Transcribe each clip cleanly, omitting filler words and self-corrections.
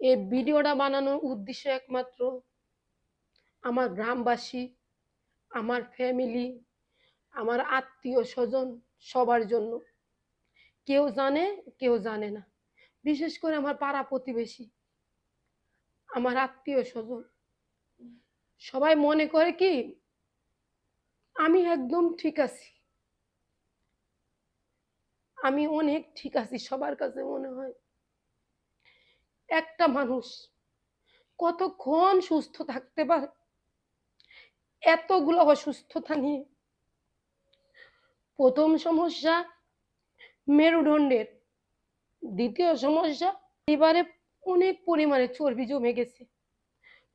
এই ভিডিওটা বানানোর উদ্দেশ্য একমাত্র আমার গ্রামবাসী, আমার ফ্যামিলি, আমার আত্মীয় স্বজন সবার জন্য। কেউ জানে, কেউ জানে না। বিশেষ করে আমার পাড়া প্রতিবেশী, আমার আত্মীয় স্বজন সবাই মনে করে কি আমি একদম ঠিক আছি, আমি অনেক ঠিক আছি। সবার কাছে মনে হয় একটা মানুষ কতক্ষণ সুস্থ থাকতে পারে এতগুলো অসুস্থতা নিয়ে। প্রথম সমস্যা মেরুদণ্ডের, দ্বিতীয় সমস্যা এবারে অনেক পরিমাণে চর্বি জমে গেছে,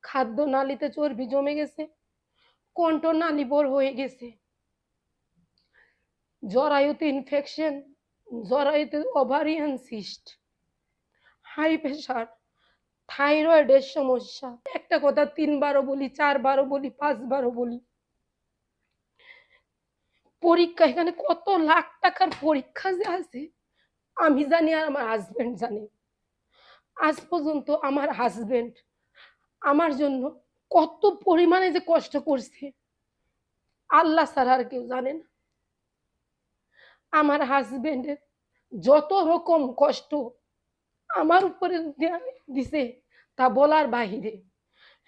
খাদ্য নালীতে চর্বি জমে গেছে, কণ্ঠনালী বড় হয়ে গেছে, জরায়ুতে ইনফেকশন, জরায়ুতে ওভারিয়ান সিস্ট, হাই প্রেশার, থাইরয়েডের সমস্যা। একটা কথা 3বারও বলি, 4বারও বলি, 5বারও বলি, পরীক্ষা এখানে কত লাখ টাকার পরীক্ষা যে আছে আমি জানি আর আমার হাজবেন্ড জানে। আজ পর্যন্ত আমার হাজবেন্ড আমার জন্য কত পরিমাণে যে কষ্ট করছে আল্লাহ ছাড়া আর কেউ জানে না। আমার হাজবেন্ডের যত রকম কষ্ট আমার উপরে দিছে তা বলার বাহিরে।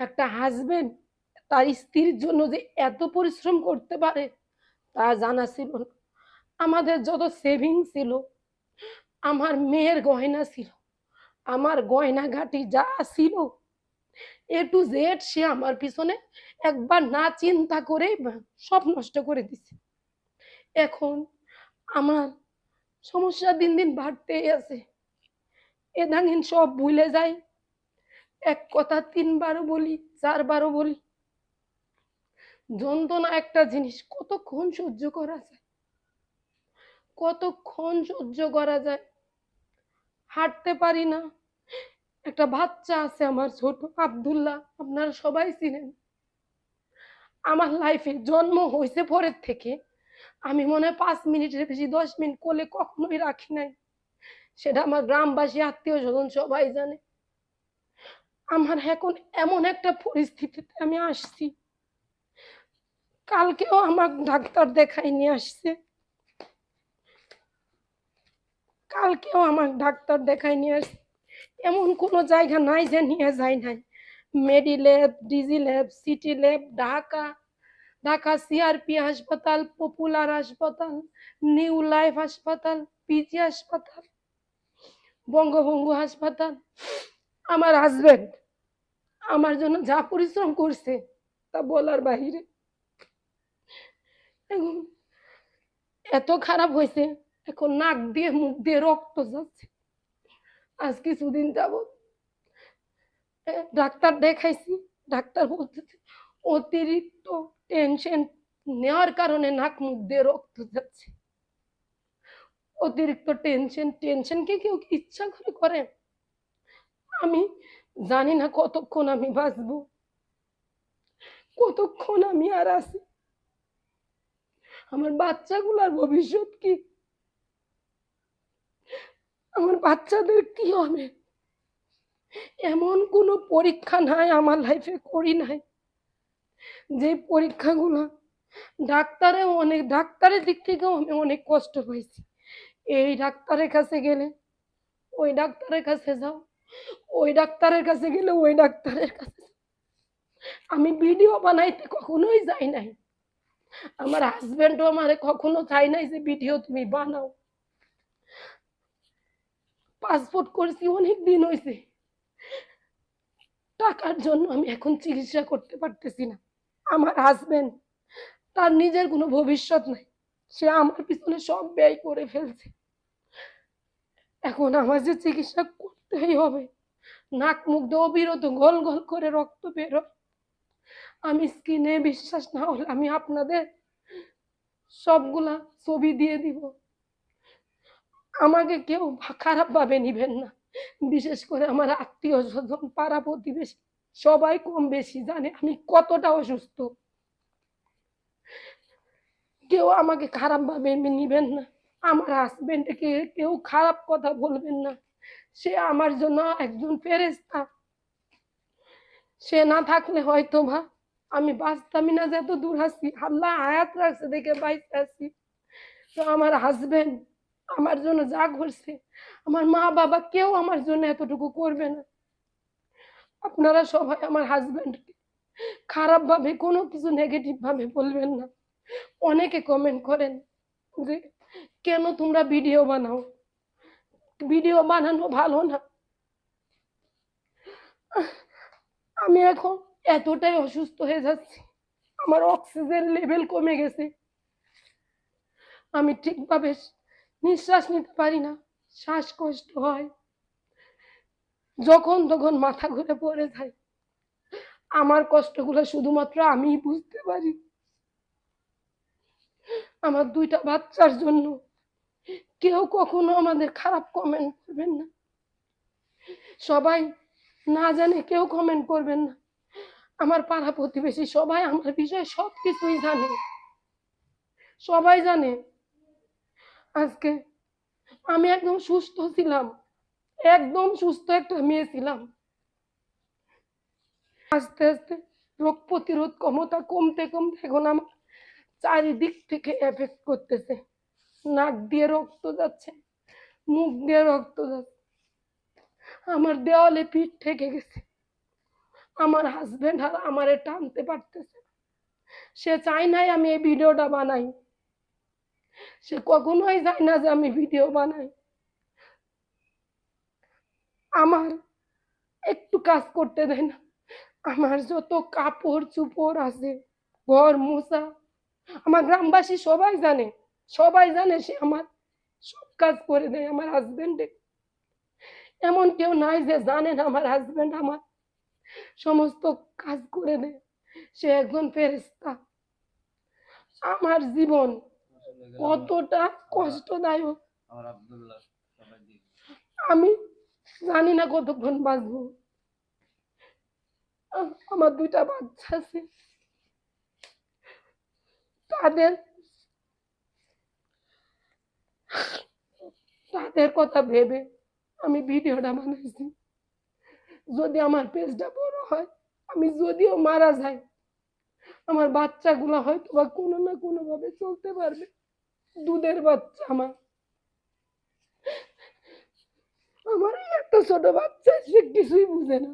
একটা হাজবেন্ড তার স্ত্রীর জন্য যে এত পরিশ্রম করতে পারে তা জানা ছিল না। আমাদের যত সেভিং ছিল, আমার মেয়ের গয়না ছিল, আমার গয়নাঘাটি যা ছিল এ টু জেড সে আমার পিছনে একবার না চিন্তা করে সব নষ্ট করে দিছে। এখন আমার সমস্যা দিন দিন বাড়তেই আছে। এদানিন সব ভুলে যাই, এক কথা 3বারও বলি, 4বারও বলি। যন্ত্রণা একটা জিনিস কতক্ষণ সহ্য করা যায়, কতক্ষণ সহ্য করা যায়। হাঁটতে পারি না। একটা বাচ্চা আছে আমার ছোট আব্দুল্লাহ, আপনারা সবাই চিনেন। আমার লাইফে জন্ম হয়েছে পরের থেকে আমি মনে হয় 5 মিনিটের বেশি 10 মিনিট কোলে কখনোই রাখি নাই। সেটা আমার গ্রামবাসী, আত্মীয় স্বজন সবাই জানে। আমার এখন এমন একটা পরিস্থিতিতে আমি আসছি, কালকেও আমার ডাক্তার দেখাই নিয়ে আসছে, কালকেও আমার ডাক্তার দেখাই নিয়ে আসছে। এমন কোনো জায়গা নাই যে নিয়ে যায় নাই। Medilab, Digi lab, city lab, Dhaka, Dhaka CRP হাসপাতাল, পপুলার হাসপাতাল, নিউ লাইফ হাসপাতাল, পিজি হাসপাতাল, বঙ্গবন্ধু হাসপাতাল। আমার হাজবেন্ড আমার জন্য যা পরিশ্রম করছে তা বলার বাহিরে। এখন এত খারাপ হয়েছে, এখন নাক দিয়ে মুখ দিয়ে রক্ত যাচ্ছে। আজ কিছুদিন যাবত ডাক্তার দেখাইছি, ডাক্তার বলতেছে অতিরিক্ত টেনশন নেওয়ার কারণে নাক মুখ দিয়ে রক্ত যাচ্ছে। অতিরিক্ত টেনশন, টেনশন কি কেউ ইচ্ছা করে করে? আমি জানি না কতক্ষণ আমি বাঁচবো, কতক্ষণ আমি আর আছি, আমার বাচ্চাগুলার ভবিষ্যৎ কি, আমার বাচ্চাদের কি হবে? এমন কোনো পরীক্ষা নাই আমার লাইফে করি নাই যে পরীক্ষাগুলো ডাক্তারের দিক থেকেও আমি অনেক কষ্ট পাইছি। এই ডাক্তারের কাছে গেলে ওই ডাক্তারের কাছে যাও, ওই ডাক্তারের কাছে গেলে ওই ডাক্তারের কাছে। আমি ভিডিও বানাইতে কখনোই যাই নাই, আমার হাজবেন্ডও আমারে কখনো চাই নাই যে ভিডিও তুমি বানাও। পাসপোর্ট করছি অনেক দিন হয়েছে, টাকার জন্য আমি এখন চিকিৎসা করতে পারতেছি না। আমার হাজবেন্ড তার নিজের কোনো ভবিষ্যৎ নাই, সে আমার পিছনে সব ব্যয় করে ফেলছে। এখন আমার যে চিকিৎসা করতেই হবে, নাক মুখ দিয়ে অবিরত গল গল করে রক্ত বেরোয়। আমি স্ক্রিনে বিশ্বাস না হলে আমি আপনাদের সবগুলা ছবি দিয়ে দিব। আমাকে কেউ খারাপ ভাবে নিবেন না, বিশেষ করে আমার আত্মীয় স্বজন, পাড়া প্রতিবেশী সবাই কম বেশি জানে আমি কতটা অসুস্থ। কেউ আমাকে খারাপ ভাবে নিবেন না, আমার হাজবেন্ডকে কেউ খারাপ কথা বলবেন না। সে আমার জন্য একজন ফেরেশতা। সে না থাকলে হয়তো বা আমি বাঁচতামই না, যত দূর আছি আল্লাহ হায়াত রাখছে দেখে বাইচে আছি। তো আমার হাজবেন্ড আমার জন্য যা করছে, আমার মা বাবা কেউ আমার জন্য এতটুকু করবে না। আপনারা সবাই আমার হাজবেন্ডকে খারাপ ভাবে, কোনো কিছু নেগেটিভ ভাবে বলবেন না। অনেকে কমেন্ট করেন যে কেন তোমরা ভিডিও বানাও, ভিডিও বানানো ভালো না। আমি এখন এতটাই অসুস্থ হয়ে যাচ্ছি, আমার অক্সিজেন লেভেল কমে গেছে, আমি ঠিকভাবে নিঃশ্বাস নিতে পারি না, শ্বাসকষ্ট হয়, যখন তখন মাথা ঘুরে পড়ে যায়। আমার কষ্টগুলো শুধুমাত্র আমিই বুঝতে পারি। আমার 2টা বাচ্চার জন্য কেউ কখনো আমাদের খারাপ কমেন্ট করবেন না। সবাই না জানে কেউ কমেন্ট করবেন না। আমার পাড়া প্রতিবেশী সবাই আমার বিষয়ে সবকিছুই জানে, সবাই জানে। আজকে আমি একদম সুস্থ ছিলাম, একদম সুস্থ একটা মেয়ে ছিলাম। আস্তে আস্তে রোগ প্রতিরোধ ক্ষমতা কমতে কমতে এখন আমার চারিদিক থেকে এফেক্ট করতেছে। নাক দিয়ে রক্ত যাচ্ছে, মুখ দিয়ে রক্ত যাচ্ছে, আমার দেওয়ালে পিঠ ঠেকে গেছে। আমার হাজবেন্ড আর আমারে টানতে পারতেছে না। সে চায় নাই আমি এই ভিডিওটা বানাই, সে কখনোই চায় না যে আমি ভিডিও বানাই। আমার একটু কাজ করতে দেয় না। আমার যত কাপড় চোপড় আছে, ঘর মোছা, আমার গ্রামবাসী সবাই জানে, সবাই জানে সে আমার সব কাজ করে দেয়। আমার হাজবেন্ডে এমন কেউ নাই যে জানে না আমার হাজবেন্ড আমার সমস্ত কাজ করে দেয়। সে একজন ফেরেশতা। আমার জীবন কতটা কষ্টদায়ক আমি জানি না কতক্ষণ বাঁচবো। আমার 2টা বাচ্চা আছে, তাদের তাদের কথা ভেবে আমি ভিডিওটা বানাইছি। যদি আমার পেজটা বড় হয়, আমি যদিও মারা যাই, আমার বাচ্চাগুলো হয়তো বা কোনো না কোনো ভাবে চলতে পারবে। দুধের বাচ্চা আমার, আমার এই এত ছোট বাচ্চা, সে কিছুই বুঝে না।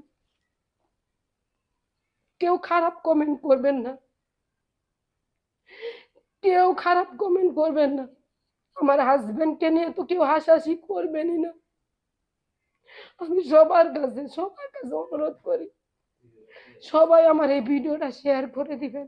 কেউ খারাপ কমেন্ট করবেন না, কেউ খারাপ কমেন্ট করবেন না। আমার হাজবেন্ডকে নিয়ে তো কেউ হাসাহাসি করবেনই না। আমি সবার কাছে অনুরোধ করি, সবাই আমার এই ভিডিওটা শেয়ার করে দিবেন।